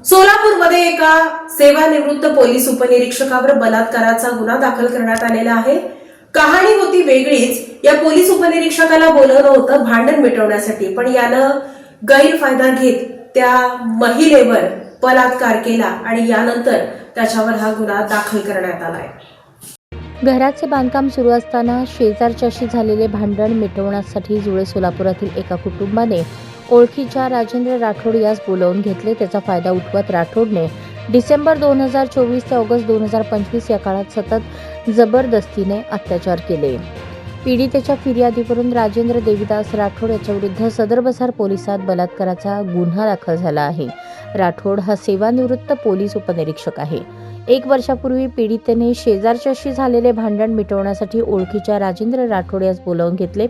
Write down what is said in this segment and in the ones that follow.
सोलापूरमध्ये एका सेवानिवृत्त पोलीस उपनिरीक्षकावर बलात्काराचा गुन्हा दाखल करण्यात आलेला आहे. कहाणी होती वेगळीच. या पोलीस उपनिरीक्षकाला बोलवलं होतं भांडण मिटवण्यासाठी, पण यानं गैरफायदा घेत त्या महिलेवर बलात्कार केला आणि यानंतर त्याच्यावर हा गुन्हा दाखल करण्यात आलाय. घराचे बांधकाम सुरू असताना शेजारच्याशी झालेले भांडण मिटवण्यासाठी जुळे सोलापुरातील एका कुटुंबाने ओळखीच्या राजेंद्र राठोड यास बोलावून घेतले. त्याचा फायदा उठवत राठोडने डिसेंबर 2024 ते ऑगस्ट 2025 या काळात सतत जबरदस्तीने अत्याचार केले. पीडितेच्या फिर्यादीवरून राजेंद्र देवीदास राठोड याच्याविरुद्ध सदर बसार पोलिसात बलात्काराचा गुन्हा दाखल झाला आहे. राठोड हा सेवानिवृत्त पोलीस उपनिरीक्षक आहे. 1 वर्षापूर्वी पीडितेने शेजारच्याशी झालेले भांडण मिटवण्यासाठी ओळखीच्या राजेंद्र राठोड यास बोलावून घेतले.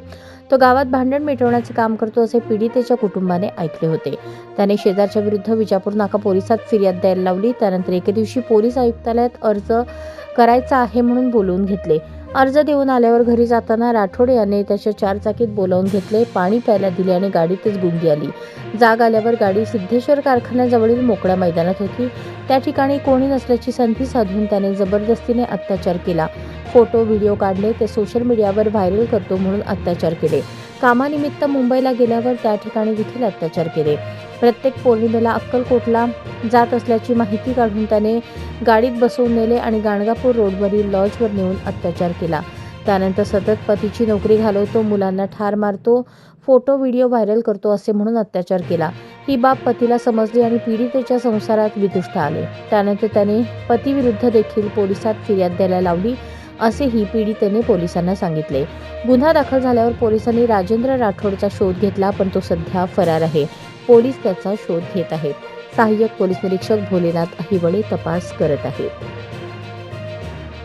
तो गावात भांडण मिटवण्याचे काम करतो असे पीडितेच्या कुटुंबाने ऐकले होते. त्याने शेजारच्या विरुद्ध विजापूर नाका पोलिसात फिर्याद द्यायला लावली. त्यानंतर एके दिवशी पोलीस आयुक्तालयात अर्ज करायचा आहे म्हणून बोलावून घेतले. अर्ज देऊन आल्यावर घरी जाताना राठोड याने त्याच्या 4 चाकीत बोलावून घेतले. पाणी प्यायला दिले आणि गाडीतच गुंगी आली. जाग आल्यावर गाडी सिद्धेश्वर कारखान्याजवळील मोकळ्या मैदानात होती. त्या ठिकाणी कोणी नसल्याची संधी साधून त्याने जबरदस्तीने अत्याचार केला. फोटो व्हिडिओ काढले. ते सोशल मीडियावर व्हायरल करतो म्हणून अत्याचार केले. कामानिमित्त मुंबईला गेल्यावर त्या ठिकाणी देखील अत्याचार केले. प्रत्येक पौर्णिमेला अक्कलकोटला जात असल्याची माहिती काढून त्याने गाडीत बसवून नेले आणि गाणगापूर रोडवरील लॉजवर नेऊन अत्याचार केला. त्यानंतर सतत पतीची नोकरी घालवतो, मुलांना ठार मारतो, फोटो व्हिडिओ व्हायरल करतो असे म्हणून अत्याचार केला. ही बाब पतीला समजली आणि पीडितेच्या संसारात विदुष्ट आले. त्यानंतर त्याने पतीविरुद्ध देखील पोलिसात फिर्याद द्यायला लावली असेही पीडितेने पोलिसांना सांगितले. गुन्हा दाखल झाल्यावर पोलिसांनी राजेंद्र राठोडचा शोध घेतला, पण तो सध्या फरार आहे. पोलीस त्याचा शोध घेत आहेत. सहाय्यक पोलीस निरीक्षक भोलेनाथ अहिवळे तपास करत आहेत.